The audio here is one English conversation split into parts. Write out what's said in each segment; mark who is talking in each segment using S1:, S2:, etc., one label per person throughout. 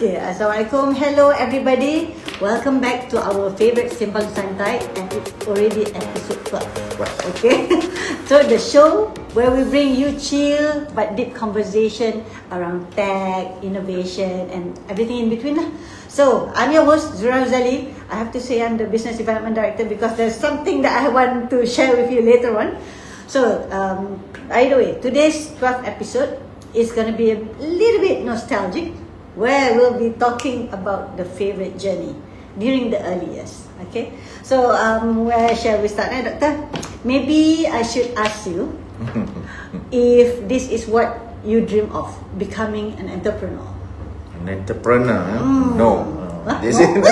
S1: Okay, Assalamualaikum. Hello everybody. Welcome back to our favorite Simpang Santai, and it's already episode 12. Okay. So the show where we bring you chill but deep conversation around tech, innovation and everything in between lah. So I'm your host Zura Razali. I have to say I'm the business development director because there's something that I want to share with you later on. So by the way, today's 12th episode is going to be a little bit nostalgic, where we'll be talking about the favorite journey during the early years. Okay, so where shall we start, Doctor? Maybe I should ask you if this is what you dream of, becoming an entrepreneur.
S2: An entrepreneur? No.
S1: Huh?
S2: This
S1: No?
S2: is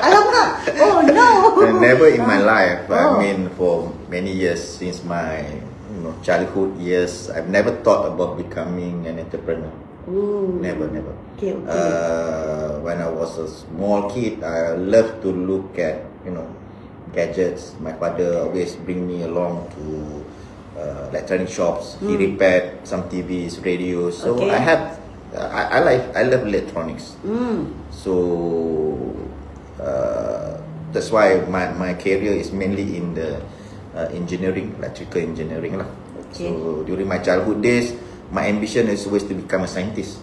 S1: Alamak! Oh no!
S2: never in my life. I mean, for many years since my childhood years, I've never thought about becoming an entrepreneur.
S1: Ooh.
S2: Never.
S1: Okay.
S2: When I was a small kid, I loved to look at gadgets. My father always bring me along to electronic shops. He repaired some TVs, radios. So
S1: Okay.
S2: I love electronics. So that's why my career is mainly in the engineering, electrical engineering lah.
S1: Okay.
S2: So during my childhood days, my ambition is always to become a scientist.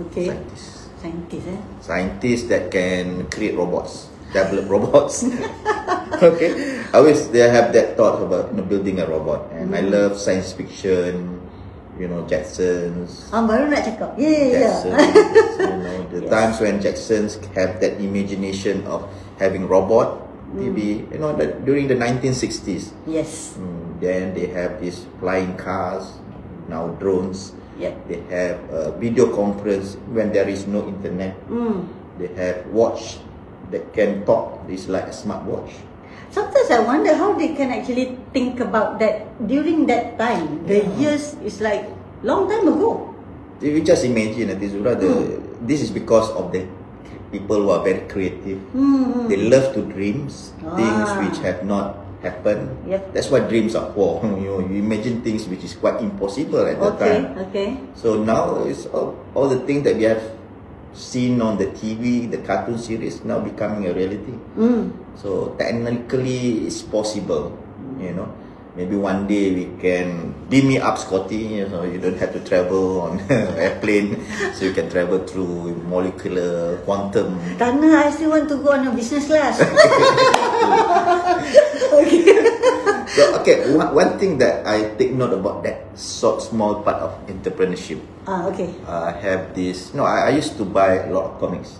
S1: Okay.
S2: Scientist.
S1: Scientist,
S2: Scientists that can create robots, develop robots. Okay, I always have that thought about building a robot, and I love science fiction. Jetsons.
S1: Baru nak cakap. Yeah.
S2: Jetsons, the
S1: Yes.
S2: times when Jetsons have that imagination of having robot, maybe during the 1960s.
S1: Yes.
S2: Then they have these flying cars, now drones.
S1: Yep.
S2: They have video conference when there is no internet. They have watch that can talk. It's like a smartwatch.
S1: Sometimes I wonder how they can actually think about that during that time. The years is like long time ago.
S2: If you just imagine, Zura, this is because of the people who are very creative. They love to dream things which have not happened.
S1: Yep.
S2: That's what dreams are for. You imagine things which is quite impossible at the time.
S1: Okay.
S2: So now it's all the things that we have seen on the TV, the cartoon series, now becoming a reality. So technically it's possible. Maybe one day we can beam me up, Scotty. You don't have to travel on airplane, so you can travel through molecular quantum.
S1: Tana, I still want to go on a business class.
S2: Okay, one thing that I take note about that small part of entrepreneurship.
S1: Okay.
S2: I have this. I used to buy a lot of comics.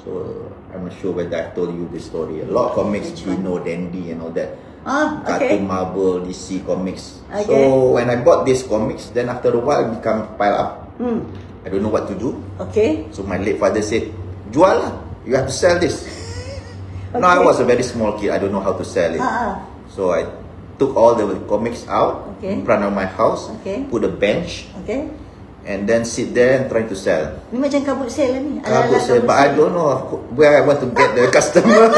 S2: So I'm not sure whether I told you this story. A lot of comics, Dino, Dandy, and all that.
S1: Okay.
S2: Cartoon, Marvel, DC comics.
S1: Okay.
S2: So when I bought these comics, then after a while it become pile up. I don't know what to do.
S1: Okay.
S2: So my late father said, "Jual lah. You have to sell this." No, I was a very small kid. I don't know how to sell it. So I took all the comics out in front of my house, put a bench, and then sit there and try to sell.
S1: Ni macam kabut sale lah ni.
S2: Kabut sale, but I don't know where I want to get the customer.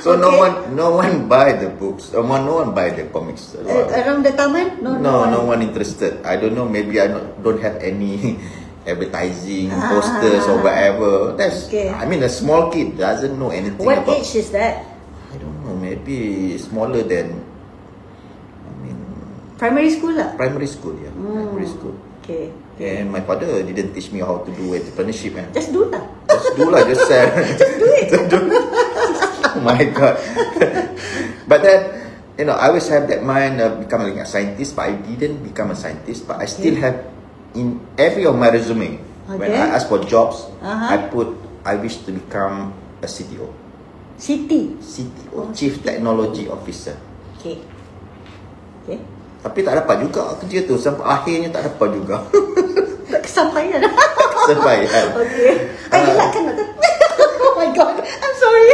S2: So no one buy the books. No one buy the comics.
S1: Around the taman?
S2: No one interested. I don't know. Maybe I don't have any advertising posters or whatever. I mean, a small kid doesn't know anything.
S1: What age is that?
S2: I don't know. Maybe smaller than.
S1: Primary school lah.
S2: Primary school, yeah. Primary school.
S1: Okay.
S2: And my father didn't teach me how to do entrepreneurship.
S1: Just do lah.
S2: Just sell.
S1: Just do it.
S2: Oh my God. But then, I always have that mind of becoming a scientist, but I didn't become a scientist. But I still have, in every of my resume, when I ask for jobs, I wish to become a CTO. CTO, Chief Technology Officer.
S1: Okay.
S2: Tapi tak dapat juga kerja tu. Sampai akhirnya tak dapat juga.
S1: Tak kesampaian.
S2: Kesampaian.
S1: Okay. Gelakkan tak? Oh my God, I'm sorry.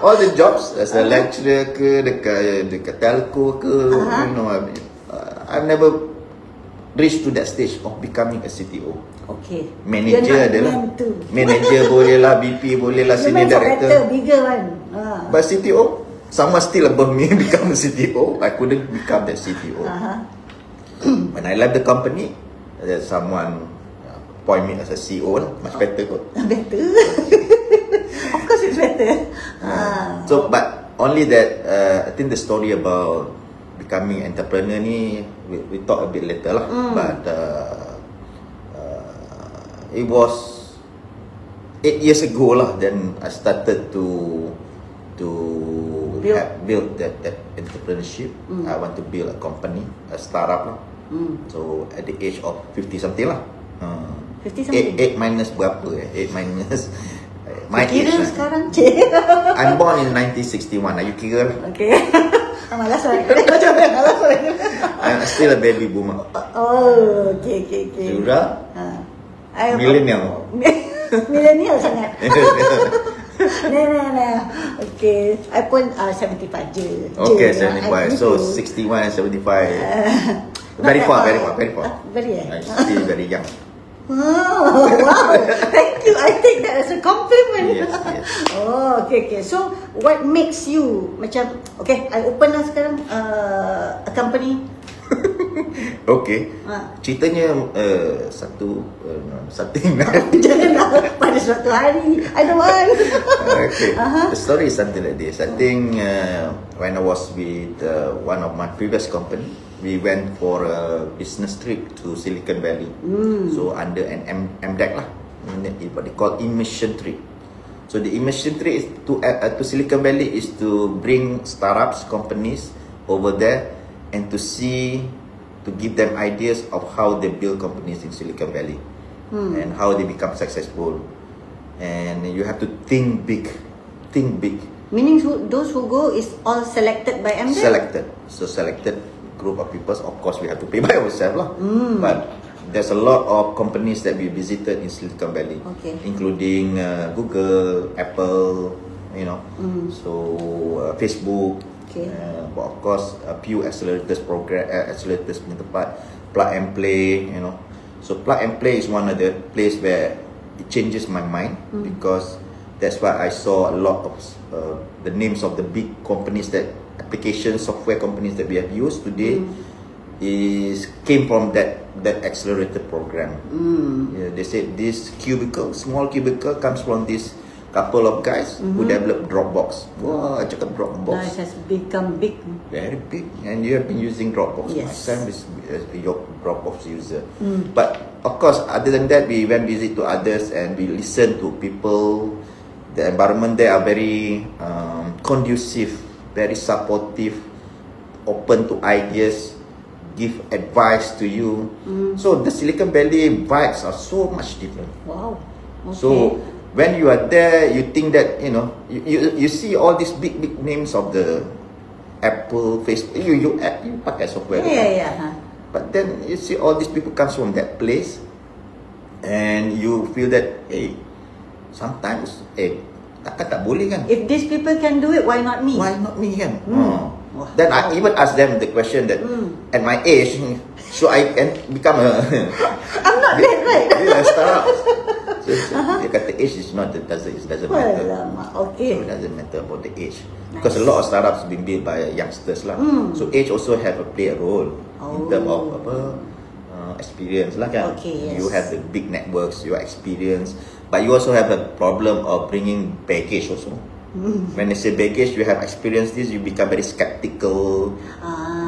S2: All the jobs as a lecturer ke, dekat telco ke, I've never reached to that stage of becoming a CTO.
S1: Okay.
S2: Manager adalah. Manager boleh lah, BP boleh lah, senior director.
S1: Better, bigger one.
S2: But CTO, someone still above me become a CTO. I couldn't become that CTO. When I left the company, there's someone appoint me as a CEO lah. Much better kot.
S1: Better. Of course it's better.
S2: So but only that I think the story about becoming entrepreneur ni we talk a bit later lah. But it was 8 years ago lah. Then I started to build that entrepreneurship. I want to build a company, a startup lah. So at the age of 50 something lah.
S1: 50 something.
S2: 8 minus berapa 8 minus my
S1: kira
S2: age
S1: sekarang
S2: I'm born in 1961. You kira lah.
S1: Okay. Malas lah. Macam mana malas lah.
S2: I'm still a baby boomer.
S1: Oh, okay.
S2: Zura millennial.
S1: Millennial sangat. No. Okay, I pun 75 je.
S2: Okay, 75. So 61 and 75. Very far.
S1: Very
S2: I'm still very young.
S1: Oh, wow. Thank you. I take that as a compliment.
S2: Yes.
S1: Oh, okay. So, what makes you macam okay, I open lah sekarang a company.
S2: Okay. Ceritanya something.
S1: Janganlah pada suatu hari. I don't want.
S2: Okay. The story is something like this. I think when I was with one of my previous company, we went for a business trip to Silicon Valley. So under an MDEC lah, what they call immersion trip. So the immersion trip is to Silicon Valley is to bring startups, companies over there and to give them ideas of how they build companies in Silicon Valley and how they become successful. And you have to think big.
S1: Meaning those who go is all selected by MDEC?
S2: Selected group of people. Of course, we have to pay by ourselves lah. But there's a lot of companies that we visited in Silicon Valley, including Google, Apple, so Facebook. But of course, a few accelerators punya tempat, Plug and Play, So Plug and Play is one of the place where it changes my mind because that's why I saw a lot of the names of the big companies software companies that we have used today came from that accelerator program. They said this small cubicle comes from this couple of guys who developed Dropbox. Wow, I cakap Dropbox.
S1: Now it has become big.
S2: Very big, and you have been using Dropbox.
S1: Yes.
S2: My son is your Dropbox user. But of course, other than that, we went visit to others and we listen to people. The environment there are very conducive, very supportive, open to ideas, give advice to you. So the Silicon Valley vibes are so much different.
S1: Wow. Okay.
S2: So when you are there, you think that you see all these big names of the Apple, Facebook. You pakai software.
S1: Yeah.
S2: But then you see all these people comes from that place, and you feel that sometimes takkan tak boleh kan?
S1: If these people can do it, why not me?
S2: Why not me kan? Then I even ask them the question that at my age, so I can become a
S1: I'm not that right.
S2: startup. So dia kata age is not it doesn't matter.
S1: Okay.
S2: So it doesn't matter about the age because a lot of startups been built by youngsters lah. So age also play a role in terms of experience lah kan.
S1: Okay, yes.
S2: You have the big networks, your experience, but you also have a problem of bringing baggage also. When I say baggage, you have experienced this, you become very skeptical.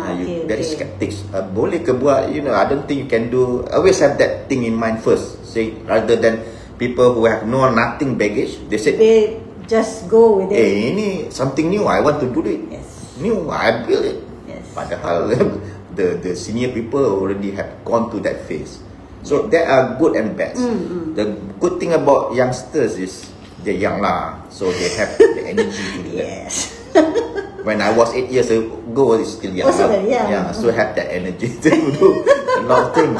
S2: You very skeptic. Boleh ke buat? I don't think you can do. Always have that thing in mind first. Say rather than people who have nothing baggage, they say
S1: they just go with it.
S2: Ini something new. I want to do it.
S1: Yes.
S2: New. I build it.
S1: Yes.
S2: Padahal the senior people already have gone to that phase. So there are good and bad. The good thing about youngsters is they're young lah, so they have the energy to do that.
S1: Yes.
S2: When I was 8 years ago, it's still young.
S1: Also very young.
S2: Yeah, so have that energy to do a lot of things.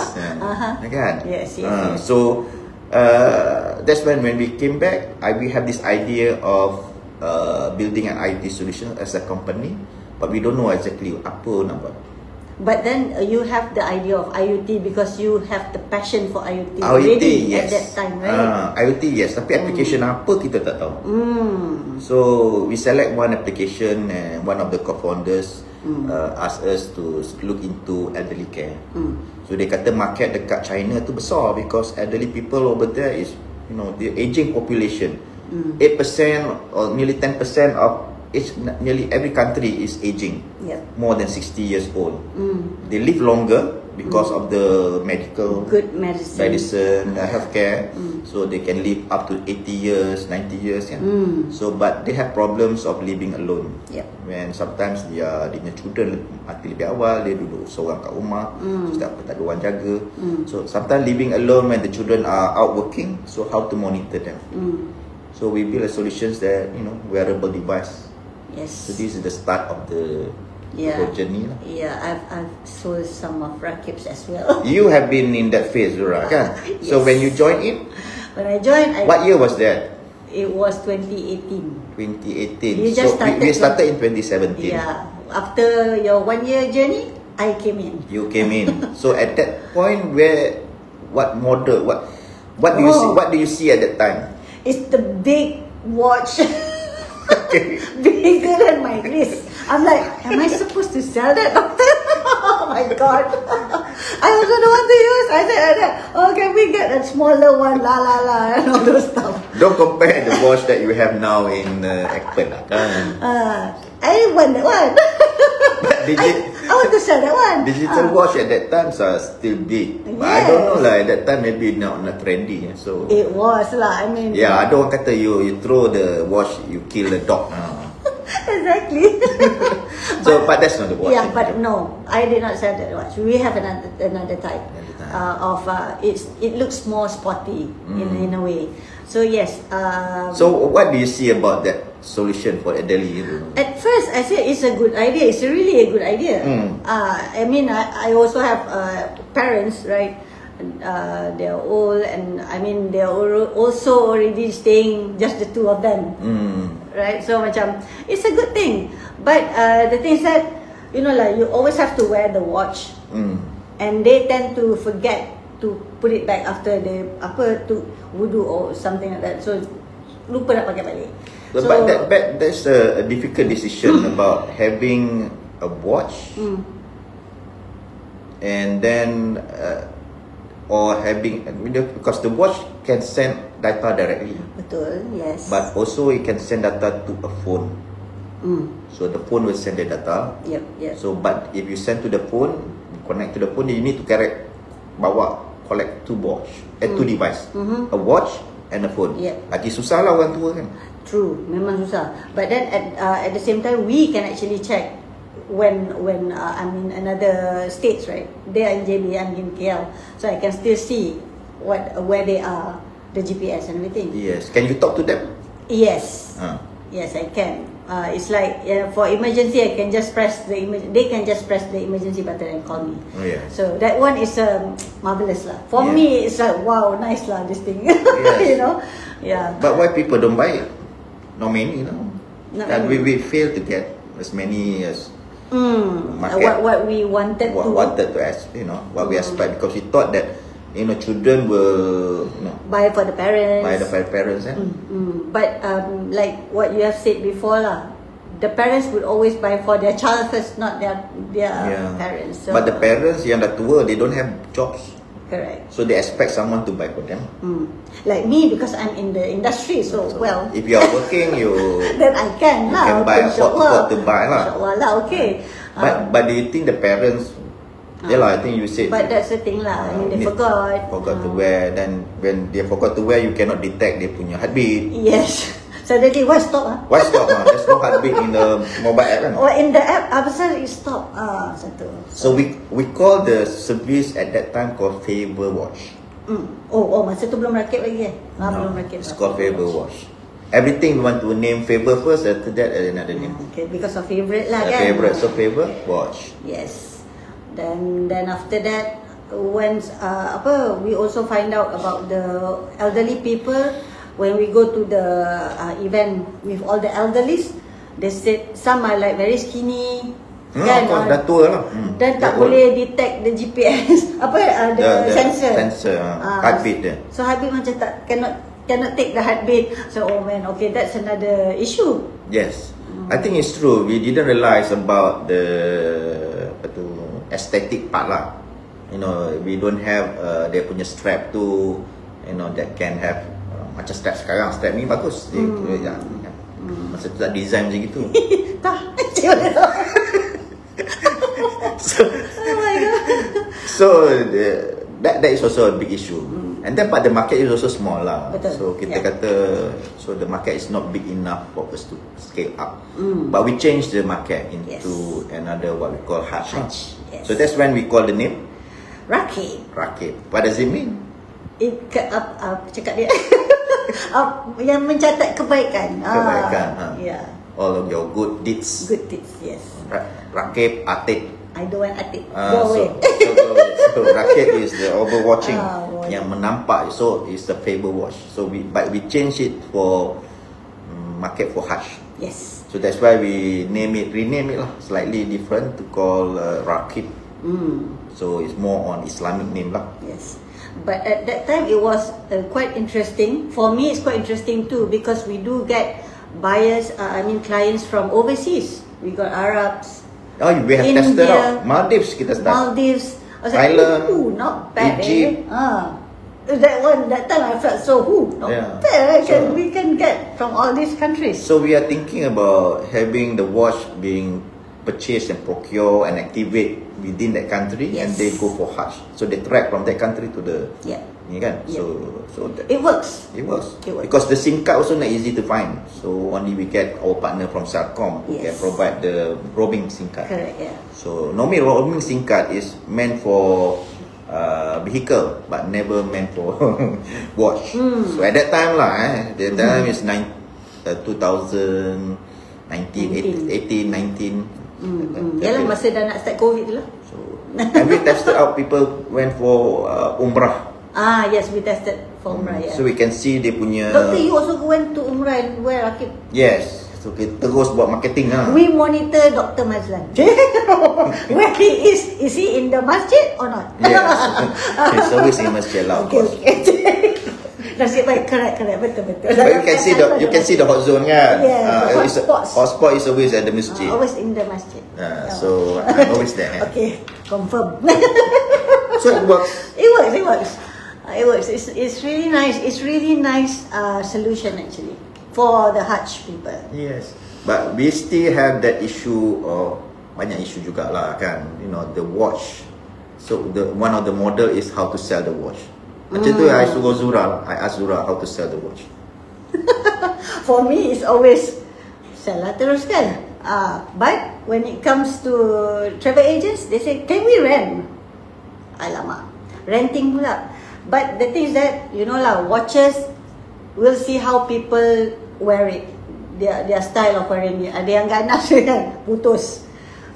S2: Kan?
S1: Yes.
S2: So that's when we came back, we have this idea of building an IT solution as a company, but we don't know exactly apa nak buat.
S1: But then you have the idea of IoT because you have the passion for IoT
S2: already
S1: at that time, right?
S2: IoT yes, tapi application apa kita tak tahu. So we select one application and one of the co-founders ask us to look into elderly care. So they kata market dekat China tu besar because elderly people over there is, you know, the aging population. 8% or nearly 10% of nearly every country is aging. More than 60 years old. They live longer because of the
S1: good medicine,
S2: healthcare. So they can live up to 80 years, 90 years. So but they have problems of living alone. When sometimes dia punya children mati lebih awal, dia duduk seorang kat rumah, so tak ada orang jaga. So sometimes living alone when the children are out working, so how to monitor them? So we build a solutions that, you know, wearable device. So this is the start of the whole journey lah.
S1: I've sold some of Rakips as well.
S2: You have been in that phase, right?
S1: Yes.
S2: So when you joined in,
S1: when I joined,
S2: what year was that?
S1: It was 2018.
S2: 2018.
S1: You just
S2: so we started in 2017.
S1: After your 1 year journey, I came in.
S2: You came in. So at that point, what model, what do you see? What do you see at that time?
S1: It's the big watch. Bigger than my wrist. I'm like, am I supposed to sell that, doctor? Oh my god. I also don't want to use. I said, oh, can we get a smaller one? La la la, and all those stuff.
S2: Don't compare the watch that you have now in Ekpen.
S1: I want that one.
S2: But
S1: I want to sell that one.
S2: Digital watch at that time are still big. But I don't know lah, at that time maybe not trendy. So
S1: it was lah. I mean,
S2: ada orang kata you throw the watch, you kill the dog.
S1: Exactly.
S2: So but that's not the watch.
S1: But no, I did not sell that watch. We have another type of it looks more sporty in a way. So yes.
S2: So what do you see about that solution for elderly?
S1: At first, I said it's a good idea. It's really a good idea. I mean, I also have parents, right? They're old, and I mean they're also already staying just the two of them, right? So macam it's a good thing. But the thing is that, you know, like you always have to wear the watch, and they tend to forget to put it back after they to wudu or something like that. So lupa nak pakai balik.
S2: So, but that's a difficult decision about having a watch, and then or having, because the watch can send data directly.
S1: Betul, yes.
S2: But also it can send data to a phone. So the phone will send the data.
S1: Yep.
S2: So but if you send to the phone, connect to the phone, you need to collect two device, a watch and a phone. Lagi susah lah orang tua kan.
S1: True, memang susah. But then at the same time, we can actually check when I'm in another states, right? They are in JB, I'm in KL, so I can still see where they are, the GPS and everything.
S2: Yes. Can you talk to them?
S1: Yes. Yes, I can. It's like for emergency, I can just press they can just press the emergency button and call me. So that one is marvelous lah. For me, it's like wow, nice lah this thing. You know,
S2: But why people don't buy it? Not many, no. We fail to get as many as market.
S1: What we wanted
S2: to ask, you know, what we expect, because we thought that, you know, children will, you know,
S1: buy for the parents. But like what you have said before lah, the parents would always buy for their child first, not their parents. So,
S2: but the parents yang dah tua, they don't have jobs.
S1: Correct.
S2: So they expect someone to buy for them.
S1: Like me, because I'm in the industry, so well.
S2: If you are working,
S1: then I can lah.
S2: You can buy, afford to buy lah.
S1: Inshallah, okay.
S2: But do you think the parents? I think you said.
S1: But that's the thing lah. I mean, they forgot
S2: to wear. Then when they forgot to wear, you cannot detect dia punya heartbeat.
S1: Yes. Suddenly, why stop?
S2: Why stop? There's no heartbeat in the mobile app kan?
S1: Or in the app, apa sahaja it stop. Satu.
S2: So we call the service at that time called Favor Watch.
S1: Masa tu belum rakit lagi belum rakit.
S2: It's called Favor Watch. Everything we want to name Favor first, after that another name.
S1: Okay, because of favorite lah kan.
S2: Favorite, so Favor Watch.
S1: Yes. Then after that, when we also find out about the elderly people. When we go to the event with all the elderlies, they said some are like very skinny, kan?
S2: Dah tua lah.
S1: Dan tak boleh detect the GPS, the sensor,
S2: heartbeat dia.
S1: So heartbeat macam cannot take the heartbeat. So okay, that's another issue.
S2: Yes. I think it's true. We didn't realize about the aesthetic part lah. You know, we don't have dia punya strap tu, you know, that can have macam strap sekarang. Strap ni bagus. Masa tu tak design macam gitu.
S1: Tak. Oh my god.
S2: So that is also a big issue. And then but the market is also small lah.
S1: Betul.
S2: So kita kata, so the market is not big enough for us to scale up. But we change the market into another what we call Hajj.
S1: Yes.
S2: So that's when we call the name
S1: Rakib.
S2: Rakib. What does it mean?
S1: Cakap dia. Yang mencatat kebaikan.
S2: Kebaikan.
S1: Yeah.
S2: All of your good deeds.
S1: Good deeds, yes.
S2: Rakib, Atid.
S1: I don't want Atik. Go away.
S2: So Rakib is the overwatching, yang menampak. So it's the favor watch. So we change it for market for Hajj.
S1: Yes.
S2: So that's why we rename it lah, slightly different to call Rakib. So it's more on Islamic name lah.
S1: Yes. But at that time it was quite interesting. For me it's quite interesting too, because we do get buyers, clients from overseas. We got Arabs.
S2: Oh, we have
S1: India,
S2: tested out. Maldives kita start.
S1: Maldives. I was
S2: Thailand,
S1: like, ooh, not bad.
S2: Egypt.
S1: That time I felt so not bad. We can get from all these countries.
S2: So we are thinking about having the watch being purchased and procured and activate within that country, and they go for Hajj. So they track from that country to the ni kan. So
S1: it works.
S2: It works. Because the SIM card also not easy to find. So only we get our partner from Celcom who can provide the roaming SIM card.
S1: Correct, yeah.
S2: So normally roaming SIM card is meant for vehicle, but never meant for watch. So at that time the time is 2019, 18, 19.
S1: Yalah, masa dah nak start COVID tu lah.
S2: So and we tested out, people went for Umrah.
S1: Yes, we tested for Umrah,
S2: So we can see dia punya.
S1: Doctor, you also went to Umrah and wear Rakib?
S2: Yes. So kita terus buat marketing lah.
S1: We monitor Dr. Mazlan. Where he is he in the masjid or not?
S2: Yes. He's always in masjid lah.
S1: Okay. Nasib baik, correct, betul.
S2: But you can see the hot zone kan.
S1: Yeah,
S2: hotspot is always at the masjid.
S1: Always in the masjid.
S2: So I'm always there.
S1: Okay, confirm.
S2: So it works.
S1: It works. It's really nice. It's really nice solution actually for the Hajj people.
S2: Yes. But we still have that issue of banyak issue jugalah kan. You know, the watch. So one of the model is how to sell the watch. Macam tu I suruh Zura. I ask Zura how to sell the watch.
S1: For me it's always sell lah terus kan. But when it comes to travel agents, they say, can we rent? Alamak, renting pula. But the thing is that, you know lah, watches, we'll see how people wear it, their style of wearing it. Ada yang ganas kan, putus.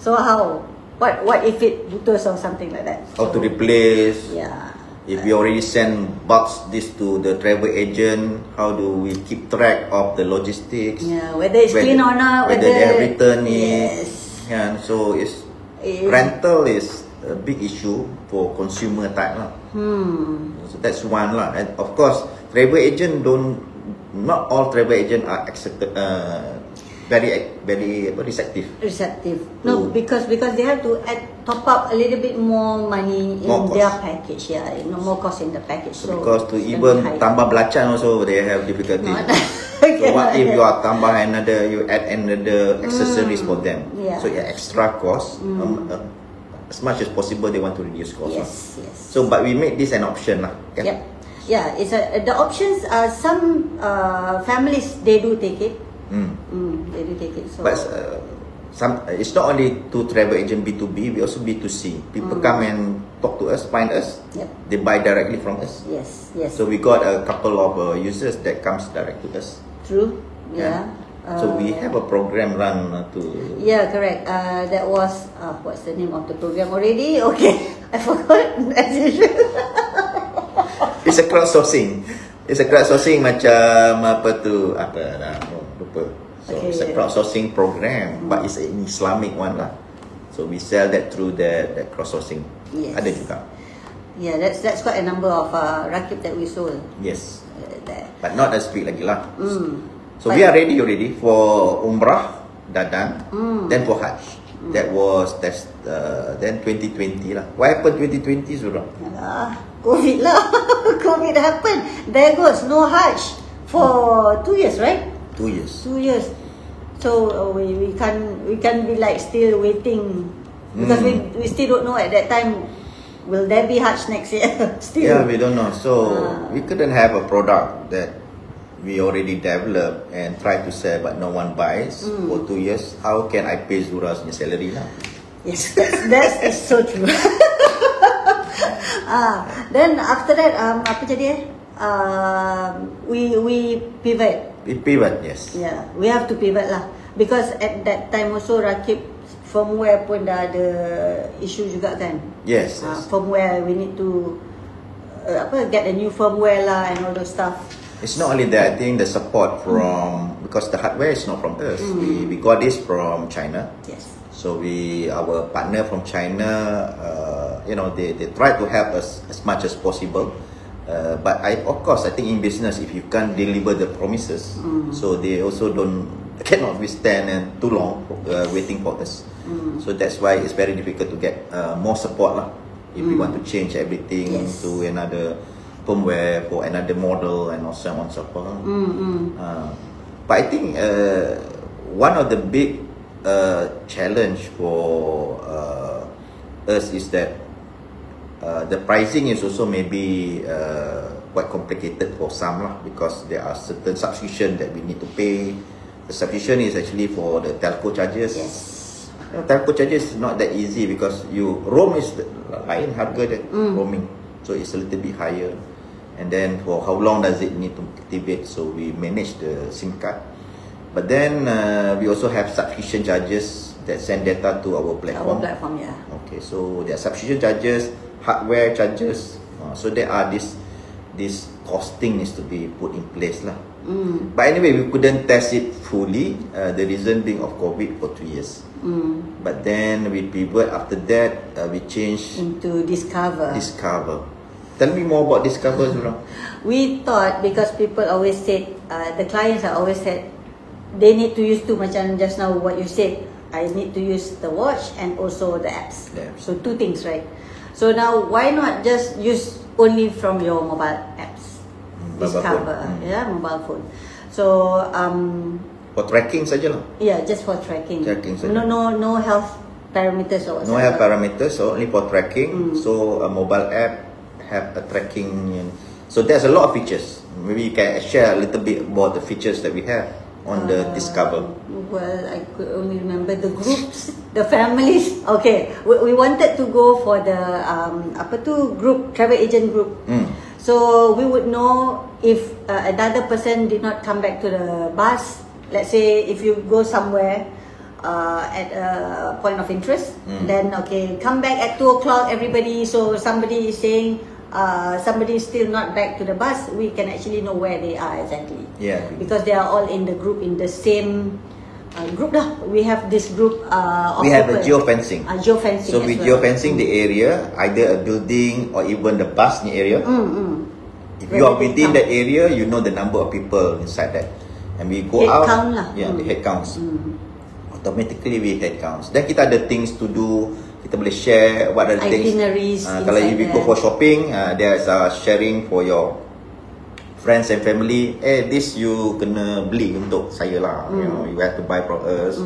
S1: So how? What if it putus or something like that?
S2: How to replace?
S1: Yeah.
S2: If we already send this to the travel agent, how do we keep track of the logistics?
S1: Yeah, whether it's clean or not,
S2: whether they have returned
S1: it.
S2: Yes. Yeah, so rental is a big issue for consumer type lah. So that's one lah. And of course, travel agent not all travel agent are very receptive.
S1: No, because they have to top up a little bit more money in their package. Yeah, more cost in the package. So
S2: because to even tambah belacan also they have difficulty. So what if you are tambah you add another accessories for them? So extra cost. As much as possible they want to reduce cost.
S1: Yes.
S2: So but we make this an option lah.
S1: Yep. Yeah, the options are some families they do take it. They do take it. So.
S2: But it's not only to travel agent B2B, we also B2C. People come and talk to us, find us.
S1: Yep.
S2: They buy directly from us.
S1: Yes.
S2: So we got a couple of users that comes direct to us.
S1: True. Yeah.
S2: So we have a program run to.
S1: Yeah, correct. That was what's the name of the program already? Okay, I forgot as usual.
S2: It's a crowdsourcing. Macam lupa. So it's a crowdsourcing program, but it's an Islamic one lah. So we sell that through that crowdsourcing.
S1: Yes.
S2: Ada juga.
S1: Yeah, that's quite a number of Rakib that we sold.
S2: Yes.
S1: There.
S2: But not as big lagi lah. So we are ready already for Umrah. Dadang, then for Hajj. That's then 2020 lah. What happened 2020, Zura?
S1: Alah, COVID lah. COVID happened. There goes no Hajj for 2 years, right?
S2: 2 years.
S1: 2 years. So we can't be like still waiting because we still don't know at that time will there be Hajj next year. Still.
S2: Yeah, we don't know. So we couldn't have a product that we already developed and try to sell but no one buys for 2 years. How can I pay Zura's salary now?
S1: Yes, that's so true. Then after that, apa jadi? We pivot.
S2: We pivot, yes.
S1: Yeah, we have to pivot lah because at that time also Rakib firmware pun dah ada issue juga kan.
S2: Yes.
S1: Firmware we need to get a new firmware lah and all those stuff.
S2: It's not only that. I think the support from because the hardware is not from us. We got this from China.
S1: Yes.
S2: So our partner from China, they try to help us as much as possible. But of course, I think in business, if you can't deliver the promises, so they also cannot withstand and too long waiting for us. So that's why it's very difficult to get more support lah. If we want to change everything to another firmware for another model and so on and so forth. But I think one of the big challenge for us is that the pricing is also maybe quite complicated for some lah, because there are certain subscription that we need to pay. The subscription is actually for the telco charges.
S1: Yes.
S2: Telco charges is not that easy because roam is lain harga dia, roaming, so it's a little bit higher. And then for how long does it need to activate? So we manage the SIM card. But then we also have subscription charges that send data to our platform.
S1: Our platform, yeah.
S2: Okay, so there are subscription charges, hardware charges. So there are this costing needs to be put in place lah. But anyway, we couldn't test it fully. The reason being of COVID for 2 years. But then we pivot after that. We changed
S1: into Discover.
S2: Tell me more about Discover, Zura.
S1: We thought because people always said the clients are always said they need to use two, macam just now what you said. I need to use the watch and also the apps. So 2 things, right? So now why not just use only from your mobile apps? Discover, mobile phone. So
S2: for tracking saja lah.
S1: Yeah, just for tracking.
S2: Saja.
S1: No health parameters or whatsoever.
S2: No health parameters, so only for tracking. So a mobile app have a tracking. So there's a lot of features. Maybe you can share a little bit about the features that we have on the Discover.
S1: Well, I could only remember the groups, the families. Okay, we wanted to go for the group, travel agent group. So we would know if another person did not come back to the bus. Let's say if you go somewhere at a point of interest, then okay, come back at 2 o'clock, everybody. So somebody is saying somebody is still not back to the bus, we can actually know where they are exactly.
S2: Yeah.
S1: Because they are all in the group, in the same group lah. We have this group of
S2: we have
S1: people.
S2: a geofencing.
S1: Geofencing.
S2: So we geofencing the area, either a building or even the bus area. If you are within that area, you know the number of people inside that. And we go out.
S1: Count lah.
S2: Yeah, the head counts. Automatically we head counts. Then kita ada things to do. Kita boleh share what are the
S1: itineraries.
S2: Kalau if you go for shopping, there's sharing for your friends and family. This you kena beli untuk saya lah. You know, you have to buy from us.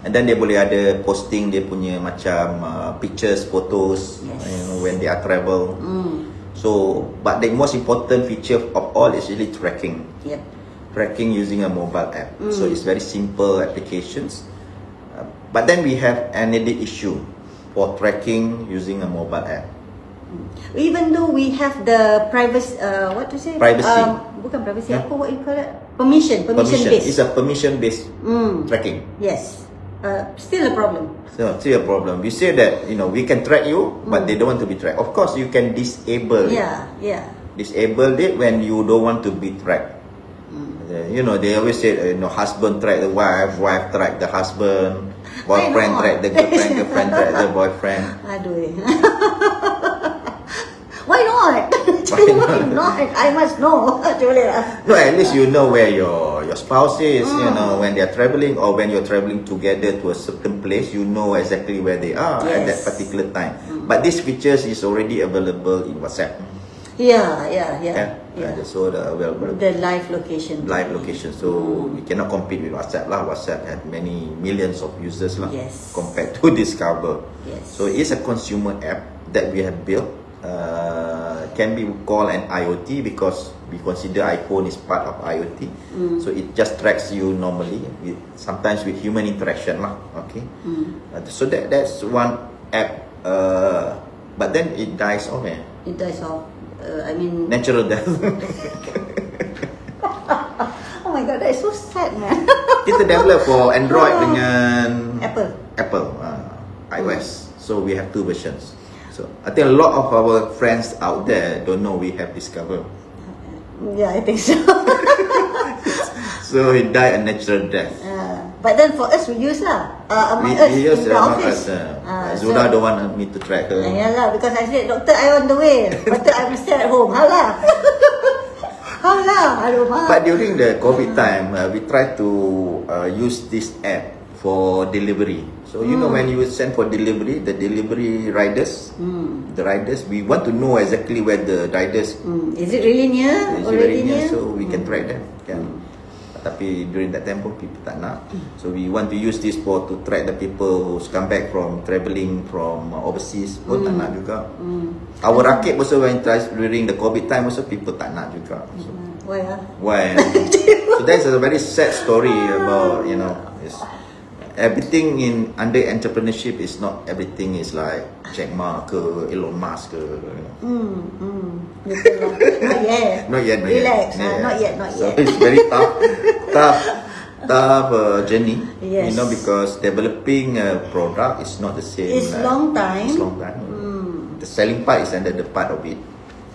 S2: And then dia boleh ada posting dia punya macam pictures, photos, you know, when they are travel. So, but the most important feature of all is really tracking.
S1: Yep.
S2: Tracking using a mobile app. So it's very simple applications. But then we have another issue for tracking using a mobile app.
S1: Even though we have the privacy, what to say?
S2: Privacy.
S1: Bukan privacy. Apa what you call it? Permission based.
S2: It's a permission based tracking.
S1: Yes. Still a problem.
S2: So still a problem. We say that we can track you, but they don't want to be tracked. Of course, you can disable it.
S1: Yeah.
S2: Disable it when you don't want to be tracked. They always say, husband track the wife, wife track the husband, boyfriend track the girlfriend, girlfriend track the boyfriend.
S1: Aduh. Why not? Why not? I must know.
S2: No, at least you know where your spouse is, you know, when they are traveling or when you're traveling together to a certain place, you know exactly where they are at that particular time. But these features is already available in WhatsApp.
S1: Yeah.
S2: So
S1: the live location.
S2: Live location. So we cannot compete with WhatsApp lah. WhatsApp had many millions of users lah.
S1: Yes.
S2: Compared to Discover.
S1: Yes.
S2: So it's a consumer app that we have built. Can be called an IoT because we consider iPhone is part of IoT. So it just tracks you normally, sometimes with human interaction lah. Okay. So that's one app. But then it dies off.
S1: It dies off. I mean,
S2: natural death.
S1: Oh my god, that is so sad, man.
S2: Kita develop for Android dengan
S1: Apple,
S2: iOS. So we have two versions. So I think a lot of our friends out there don't know we have Discover.
S1: Yeah, I think so.
S2: So it died a natural death.
S1: But then for us, we use lah.
S2: We use
S1: in the office.
S2: Zura don't want me to track her.
S1: Yeah lah, because I said, doctor, I on the way. Doctor, I'm still at home. How lah? How lah? I don't know.
S2: But during the COVID time, we tried to use this app for delivery. So you know when you send for delivery, the delivery riders, we want to know exactly where the riders.
S1: Is it really near?
S2: Is it really near? So we can track them. Tapi during that time pun people tak nak. So we want to use this to track the people who's come back from travelling from overseas pun tak nak juga. Our rakit also when during the COVID time also people tak nak juga. So, why? So that's a very sad story about, you know, everything under entrepreneurship is not everything is like Jack Ma ke Elon Musk ke. Not yet.
S1: Relax. Not yet.
S2: So it's very tough journey.
S1: Yes.
S2: You know, because developing a product is not the same.
S1: It's long time.
S2: The selling part is another part of it,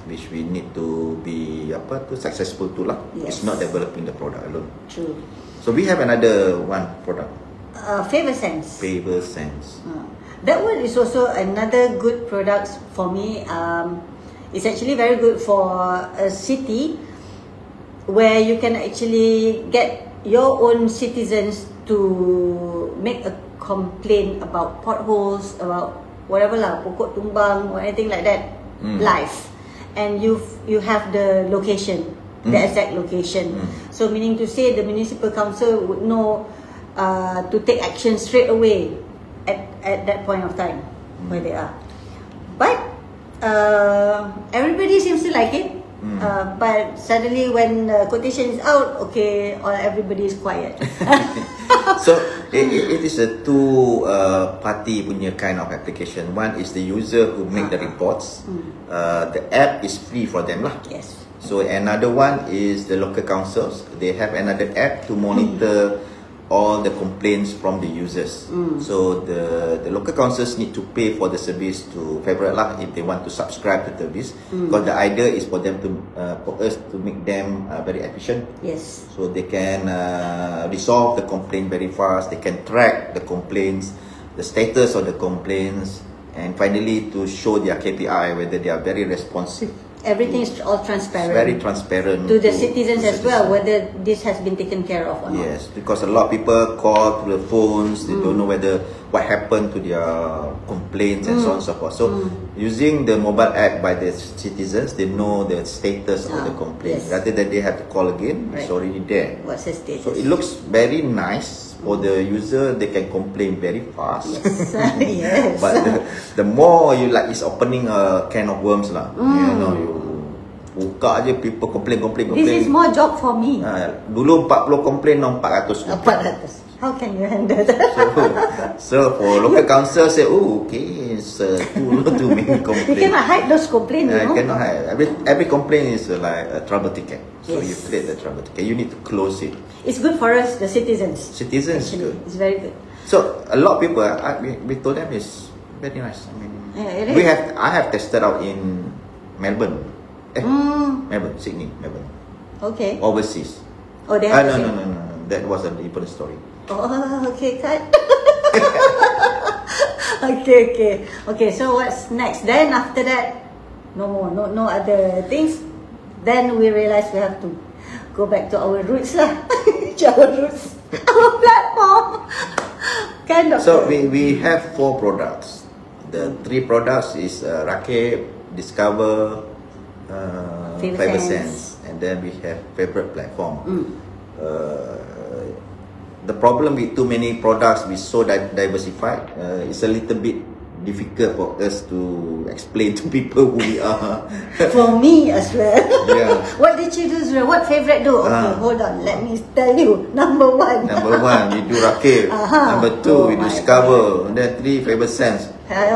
S2: which we need to be successful to lah.
S1: Yes.
S2: It's not developing the product alone.
S1: True.
S2: So we have another one product.
S1: FavorSense. That one is also another good product for me. It's actually very good for a city where you can actually get your own citizens to make a complaint about potholes, about whatever lah, pokok tumbang or anything like that, live, and you have the location, the exact location. So meaning to say the municipal council would know to take action straight away at that point of time where they are. But everybody seems to like it. But suddenly when the quotation is out, okay, everybody is quiet.
S2: So it is a two party punya kind of application. One is the user who make the reports. The app is free for them lah.
S1: Yes.
S2: So another one is the local councils. They have another app to monitor all the complaints from the users. So the local councils need to pay for the service to Favorite lah if they want to subscribe to the service. Because the idea is for them to for us to make them very efficient.
S1: Yes.
S2: So they can resolve the complaint very fast. They can track the complaints, the status of the complaints, and finally to show their KPI whether they are very responsive.
S1: Everything is all transparent.
S2: It's very transparent
S1: to the citizens as well, whether this has been taken care of or not.
S2: Yes, because a lot of people call through the phones, they don't know whether what happened to their complaints and so on and so forth. So using the mobile app by the citizens, they know the status of the complaint. Rather than they have to call again, it's already there.
S1: What's the status?
S2: So it looks very nice for the user. They can complain very fast.
S1: Yes. Yes.
S2: But the more you like, it's opening a can of worms lah. You know, you buka aje people complain.
S1: This is more job for me.
S2: Dulu 40 complain, now 400.
S1: 400. How can you handle that?
S2: So for local council say, oh, okay, it's too many complaints.
S1: You cannot hide those complaints, you know?
S2: Cannot hide. Every complaint is like a trouble ticket. So
S1: Yes.
S2: you create the trouble ticket. You need to close it.
S1: It's good for us, the citizens.
S2: Citizens
S1: Actually,
S2: good.
S1: it's very good.
S2: So a lot of people, we told them it's very nice. I mean,
S1: Yeah, it is.
S2: I have tested out in Melbourne. Melbourne, Sydney, Melbourne.
S1: Okay.
S2: Overseas.
S1: Oh, they have
S2: No. That was a different story.
S1: Oh, okay, cut. Okay. So what's next? Then after that, no more, no other things. Then we realize we have to go back to our roots lah. Our roots, our platform. Kind of.
S2: So we have 4 products. The 3 products is Rakib, Discover, Fiber Sense, and then we have Favorite Platform. The problem with too many products, we so diversified. It's a little bit difficult for us to explain to people who we are.
S1: For me as well.
S2: Yeah.
S1: What did you do, Zura? What favorite do? Okay, hold on. Let me tell you. Number 1.
S2: Number 1, we do Rakib. Number 2, we Discover. And then 3, Faber Sense.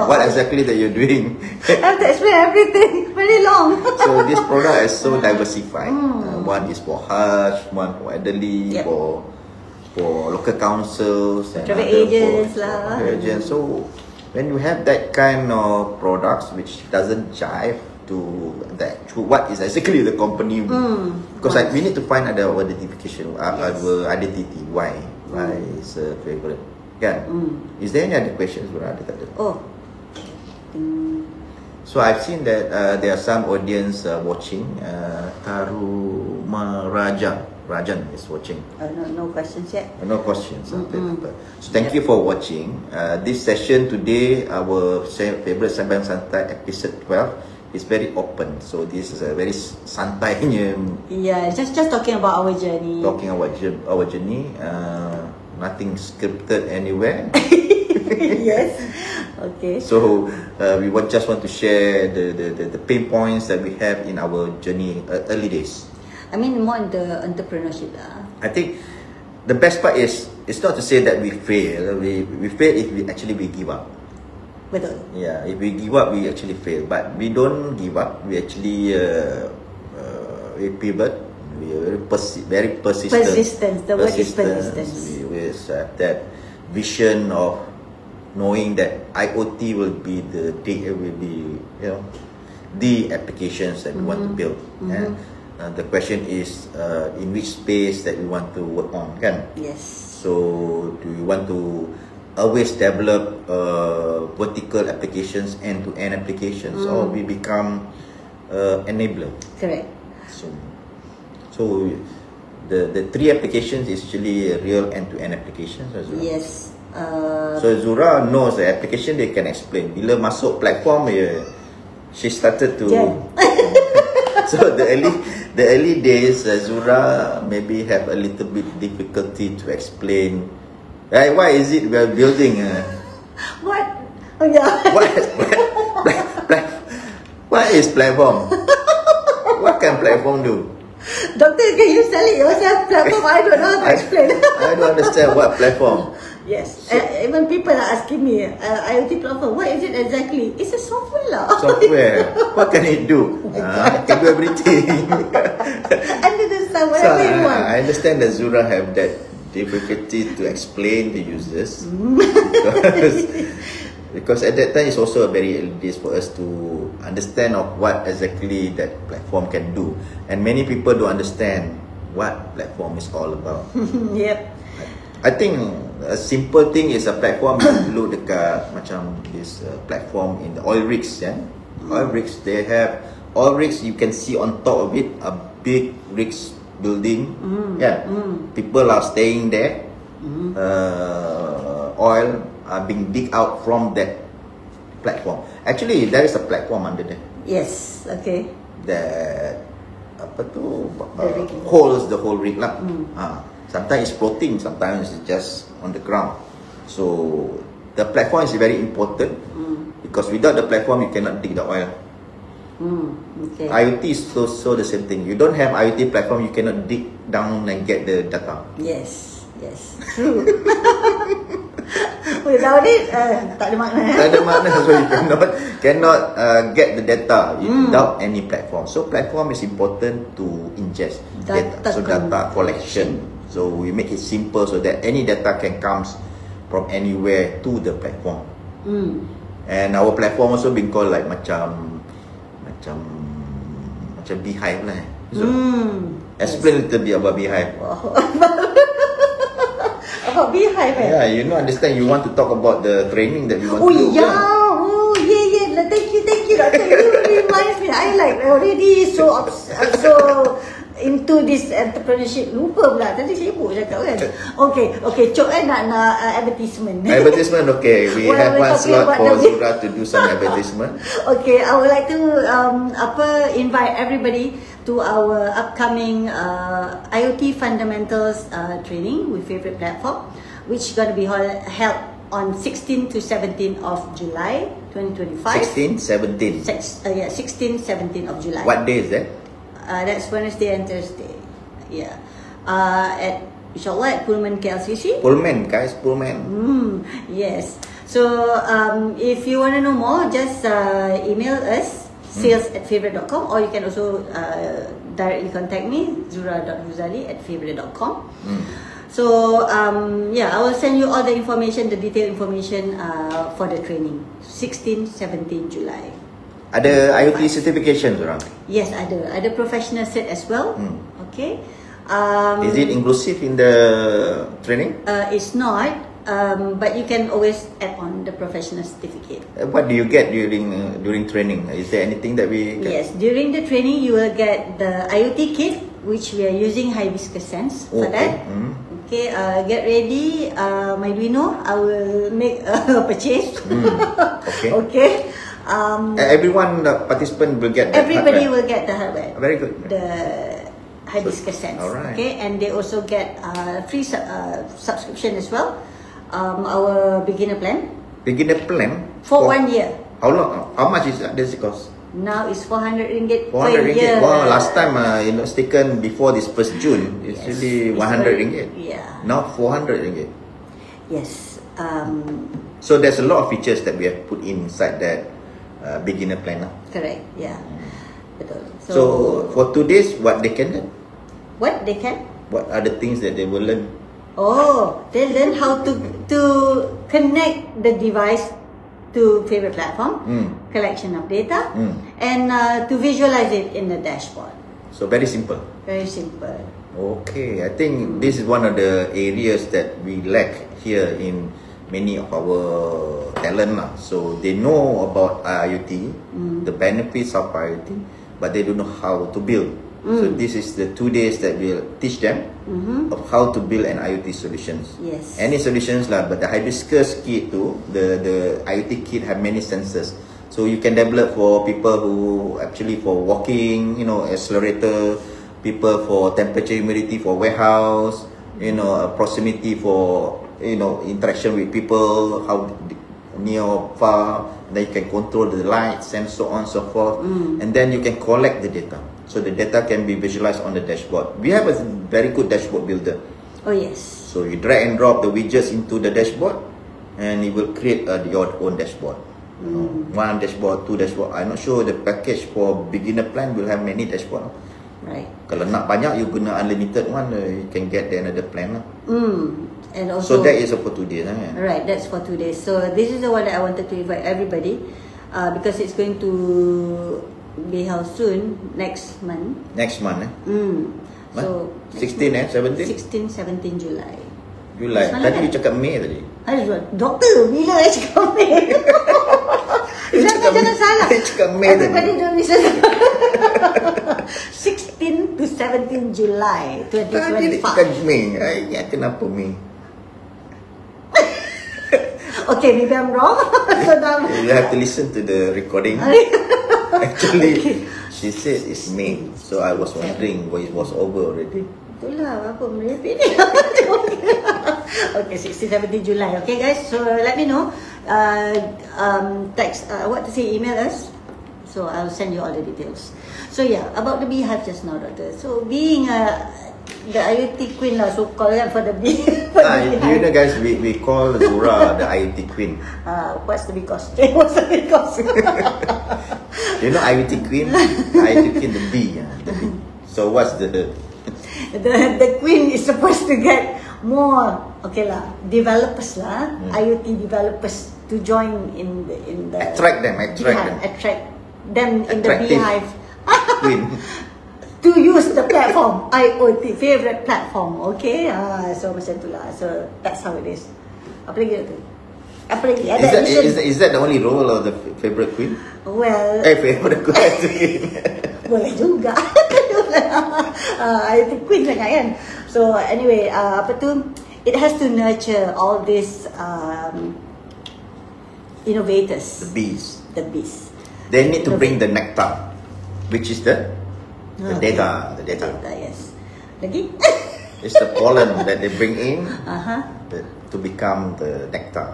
S2: What exactly that you're doing?
S1: I have to explain everything. Very long.
S2: So this product is so diversified. One is for Hajj, one for elderly, for local councils, and
S1: travel agents lah.
S2: Agents. So when you have that kind of products which doesn't jive to what is exactly the company, because we need to find our identification, our identity. Why is a favorite? Yeah. Is there any other questions?
S1: Oh.
S2: So I've seen that there are some audience watching. Rajan is watching.
S1: No questions yet.
S2: No questions. So thank you for watching. This session today, our favorite Sembang Santai episode 12 is very open. So this is a very santai.
S1: Yeah, just talking about our journey.
S2: Talking about our journey. Nothing scripted anywhere.
S1: Yes. Okay.
S2: So we just want to share the pain points that we have in our journey, early days.
S1: I mean, more in the entrepreneurship lah.
S2: I think the best part is, it's not to say that we fail. We fail if we give up.
S1: Betul.
S2: Yeah, if we give up, we actually fail. But we don't give up. We actually we pivot. We are very persistent.
S1: Persistence. The word is persistence.
S2: We have that vision of knowing that IoT will be the applications that we want to build. And the question is in which space that we want to work on, kan?
S1: Yes.
S2: So do you want to always develop vertical applications, end-to-end applications, or we become enabler?
S1: Correct.
S2: So the 3 applications is actually real end-to-end applications as well.
S1: Yes.
S2: So Zura knows the application they can explain. Bila masuk platform, she started to. So the early days, Zura maybe have a little bit difficulty to explain. Why is it we are building?
S1: What? Oh yeah.
S2: What is platform? What can platform do?
S1: Doctor, can you sell it yourself? Platform, I don't know how to explain.
S2: I don't understand what platform.
S1: Yes. Even people are asking me, IoT platform, what is it exactly? It's a software lah.
S2: Software. What can it do? It can do everything.
S1: Under the sun, whatever you want.
S2: I understand that Zura have that difficulty to explain the users. Because at that time it's also a very early days for us to understand of what exactly that platform can do, and many people don't understand what platform is all about.
S1: Yep.
S2: I think a simple thing is a platform. You look dekat macam this platform in the oil rigs, oil rigs, they have oil rigs. You can see on top of it a big rigs building. People are staying there. Oil are being dig out from that platform. Actually, there is a platform under there.
S1: Yes. Okay.
S2: That holds the whole rig lah. Sometimes it's floating, sometimes it's just on the ground. So the platform is very important because without the platform you cannot dig the oil.
S1: Okay.
S2: IoT is so the same thing. You don't have IoT platform, you cannot dig down and get the data.
S1: Yes. True. Without it, tak ada makna.
S2: Tak ada makna. So you cannot get the data without any platform. So platform is important to ingest data. So data collection. So we make it simple so that any data can comes from anywhere to the platform. And our platform also been called like macam beehive lah. So explain a little bit about beehive.
S1: Wow. About beehive.
S2: Yeah, you know, understand. You want to talk about the training that we want to do.
S1: Yeah. Oh yeah. Thank you, Doctor. You reminds me mean, I like already so so into this entrepreneurship. Lupa pula tadi sibuk cakap kan. Okay, Cok nak advertisement.
S2: Advertisement, okay. We
S1: Well,
S2: have
S1: we're
S2: one
S1: talking
S2: slot
S1: about
S2: for
S1: the-
S2: Zura to do some advertisement.
S1: Okay, I would like to invite everybody to our upcoming IoT fundamentals training with favorite platform, which going to be held on 16 to 17 of July 2025.
S2: 16, 17.
S1: 16, 17 of July.
S2: What day is that?
S1: That's Wednesday and Thursday. Yeah. At inshallah at Pullman KLCC.
S2: Pullman, guys, Pullman.
S1: Yes. So if you want to know more, just email us sales@favorite.com, or you can also directly contact me zura.huzali@favorite.com. So yeah, I will send you all the information, the detailed information for the training 16, 17 July.
S2: Ada IoT certification, Zura?
S1: Yes, ada professional set as well. Okay.
S2: Is it inclusive in the training?
S1: It's not, but you can always add on the professional certificate.
S2: What do you get during training? Is there anything that we get?
S1: Yes, during the training you will get the IoT kit, which we are using Hibiscus Sense for that. Okay, get ready, my Duino. I will make a purchase.
S2: Okay.
S1: Okay.
S2: Everyone, the participant will get that
S1: Everybody
S2: hardware.
S1: will get the hardware.
S2: Very good.
S1: The Hibiscus Sense.
S2: Alright.
S1: Okay, and they also get free subscription as well. Our beginner plan
S2: Beginner plan?
S1: for 1 year.
S2: How long? How much does it cost?
S1: Now it's 400 ringgit
S2: 400
S1: per year.
S2: ringgit. Wow, last time it was taken before this 1st June. It's
S1: Yes,
S2: really
S1: it's
S2: 100
S1: very-
S2: ringgit.
S1: yeah.
S2: Now 400 ringgit.
S1: Yes.
S2: So there's a lot of features that we have put inside that beginner plan.
S1: Correct. Yeah. Betul.
S2: So for 2 days, what they can learn?
S1: What they can?
S2: What are the things that they will learn?
S1: Oh, they learn how to connect the device to favorite platform, collection of data, and to visualize it in the dashboard.
S2: So very simple.
S1: Very simple.
S2: Okay, I think this is one of the areas that we lack here in many of our talent lah. So they know about IoT, the benefits of IoT, but they don't know how to build. So this is the 2 days that will teach them of how to build an IoT solutions.
S1: Yes.
S2: Any solutions lah, but the Hibiscus kit too, the IoT kit have many sensors. So you can develop for people who actually for walking, accelerator, people for temperature, humidity for warehouse, proximity for interaction with people, how near or far. Then you can control the lights and so on and so forth, and then you can collect the data. So the data can be visualized on the dashboard. We have a very good dashboard builder.
S1: Oh yes.
S2: So you drag and drop the widgets into the dashboard, and it will create your own dashboard. One dashboard, 2 dashboard. I'm not sure the package for beginner plan will have many dashboard.
S1: Right.
S2: Kalau nak banyak, you guna unlimited one, you can get another plan lah.
S1: And also.
S2: So that is for 2 days.
S1: Right, that's for 2 days. So this is the one that I wanted to invite everybody, because it's going to be held soon next month.
S2: Next month.
S1: So
S2: 16 17?
S1: 16, 17 July.
S2: Julai.
S1: Semalam
S2: Tadi
S1: kan?
S2: you cakap Mei tadi.
S1: Aduh, doktor, bila saya cakap Mei? Jangan salah.
S2: Dia cakap Mei tadi.
S1: Everybody don't listen. 16 to 17 July
S2: Tadi dia cakap
S1: 2025.
S2: Mei. Ya, kenapa Mei?
S1: Okay, maybe I'm wrong. So now,
S2: You have to listen to the recording. Actually, she said it's May. So I was wondering why it was over already.
S1: itulah apa merepek ni. Okay, 16, 17 July. Okay guys, so let me know. Text, what to say, email us. So I'll send you all the details. So yeah, about the beehive just now, doctor. So being the IoT queen lah, so call for the bee.
S2: You know guys, we call Zura the IoT queen.
S1: What's the because? What's the because?
S2: You know IoT queen? IoT queen, the bee. The bee. So what's the
S1: queen is supposed to get more, okay lah, developers lah, IoT developers to join in the
S2: attract them in the
S1: beehive
S2: queen.
S1: to use the platform, IoT favorite platform. Okay, so macam tu lah. So that's how it is. Apa lagi tu? Apa lagi? Ada
S2: Is that,
S1: addition.
S2: is that the only role of the favorite queen?
S1: Well,
S2: Favorite queen.
S1: boleh juga. I think queen sangat kan. So anyway, apa tu? It has to nurture all these innovators.
S2: The bees.
S1: The bees.
S2: They need to bring the nectar, which is the
S1: Okay.
S2: data. The data.
S1: Yes. Lagi?
S2: It's the pollen that they bring in
S1: Uh-huh.
S2: to become the nectar.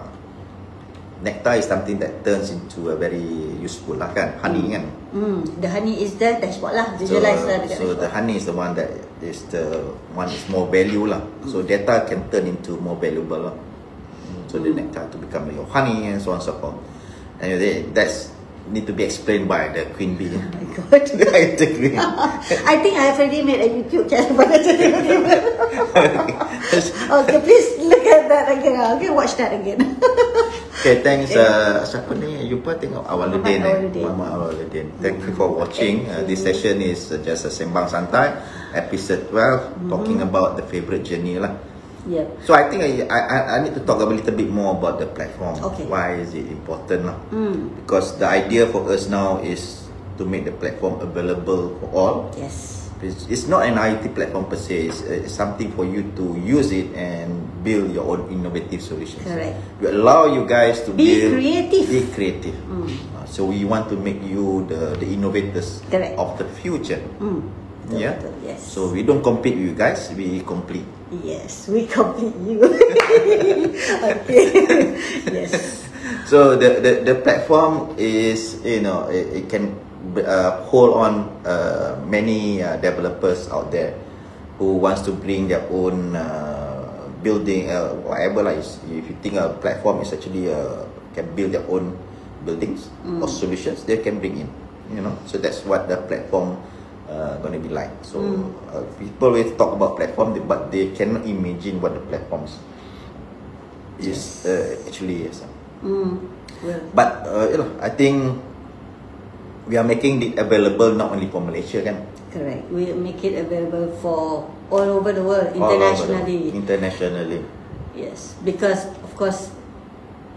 S2: Nectar is something that turns into a very useful lah kan, honey kan.
S1: The honey is the dashboard lah. Visualize lah dekat
S2: So the
S1: dashboard.
S2: honey is the one that is more value lah. So data can turn into more valuable lah. So the nectar to become your honey and so on and so forth. And that's need to be explained by the queen bee.
S1: Oh my god.
S2: The queen.
S1: I think I have already made a YouTube channel about it. Okay, please look at that again. Okay, watch that again.
S2: Okay, thanks. Siapa ni? Yupa tengok Awaluddin. Muhammad Awaluddin. Thank you for watching. This session is just a Sembang Santai, episode 12, talking about the favorite journey lah.
S1: Yep.
S2: So I think I need to talk a little bit more about the platform.
S1: Okay.
S2: Why is it important lah? Because the idea for us now is to make the platform available for all.
S1: Yes.
S2: It's not an IT platform per se. It's something for you to use it and build your own innovative solutions.
S1: Correct.
S2: We allow you guys to
S1: Be
S2: build,
S1: creative.
S2: Be creative. So we want to make you the innovators
S1: Correct.
S2: of the future. Yeah.
S1: Betul, yes.
S2: So we don't compete with you guys. We complete.
S1: Yes, we complete you. Okay. Yes.
S2: So the platform is, it can hold on many developers out there who wants to bring their own building, whatever like. If you think a platform is actually can build their own buildings or solutions, they can bring in. So that's what the platform going to be like. So people will talk about platform, but they cannot imagine what the platforms is actually. Yes.
S1: Well,
S2: But I think we are making it available not only for Malaysia kan.
S1: correct. We make it available for all over the world,
S2: All over the world.
S1: internationally.
S2: Internationally.
S1: Yes, because of course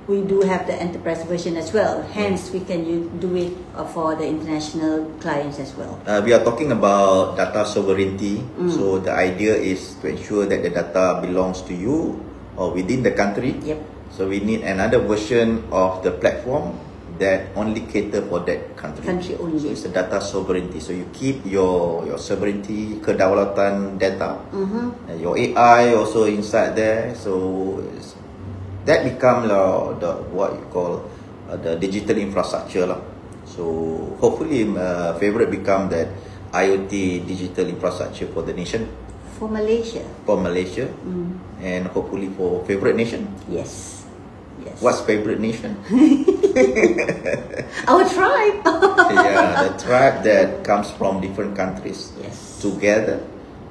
S1: we do have the enterprise version as well. Hence, we can do it for the international clients as well.
S2: We are talking about data sovereignty. So the idea is to ensure that the data belongs to you or within the country.
S1: Yep.
S2: So we need another version of the platform that only cater for that country.
S1: Country only.
S2: So it's a data sovereignty. So you keep your sovereignty, kedaulatan data. And your AI also inside there. So that become the what you call the digital infrastructure lah. So hopefully favorite become that IoT digital infrastructure for the nation,
S1: For Malaysia.
S2: for Malaysia, and hopefully for favorite nation.
S1: Yes. Yes.
S2: What's favorite nation?
S1: Our tribe?
S2: Yeah, the tribe that comes from different countries
S1: Yes.
S2: together.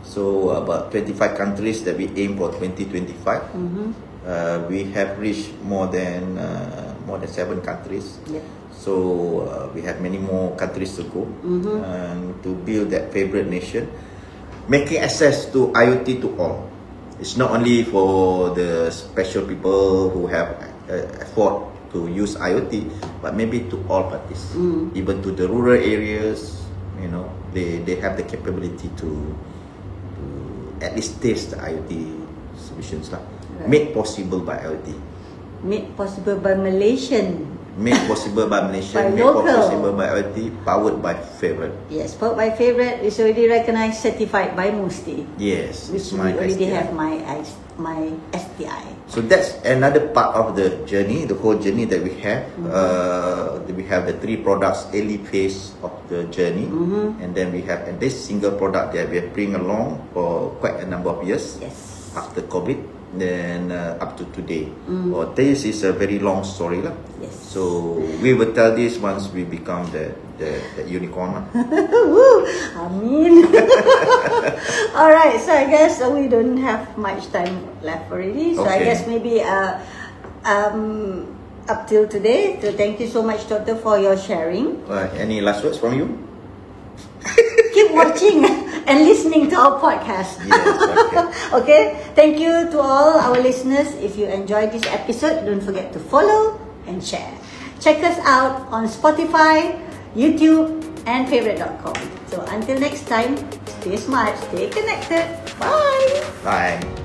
S2: So about 25 countries that we aim for 2025. We have reached more than 7 countries.
S1: Yep.
S2: So we have many more countries to go to build that favorite nation, making access to IoT to all. It's not only for the special people who have afford to use IoT, but maybe to all parties, even to the rural areas. They have the capability to at least taste the IoT solutions lah.
S1: Right.
S2: Made possible by IoT.
S1: Made possible by Malaysian.
S2: Made possible by Malaysia.
S1: By
S2: Made
S1: local.
S2: possible by IoT. Powered by favorite.
S1: Yes, but my favorite is already recognized, certified by Musti.
S2: Yes,
S1: Which
S2: it's
S1: we
S2: my
S1: already
S2: STI.
S1: have my STI.
S2: So that's another part of the journey, the whole journey that we have. We have the 3 products early phase of the journey, and then we have this single product that we have bring along for quite a number of years
S1: Yes.
S2: after COVID. Then up to today. This is a very long story lah.
S1: Yes.
S2: So we will tell this once we become the unicorn lah.
S1: Woo! Amin. Alright, so I guess we don't have much time left already. So I
S2: Okay.
S1: guess maybe up till today. So thank you so much, Doctor, for your sharing.
S2: Any last words from you?
S1: Keep watching and listening to our podcast.
S2: Yes, okay.
S1: Okay, thank you to all our listeners. If you enjoyed this episode, don't forget to follow and share. Check us out on Spotify, YouTube, and favorite.com. So until next time, stay smart, stay connected. Bye.
S2: Bye.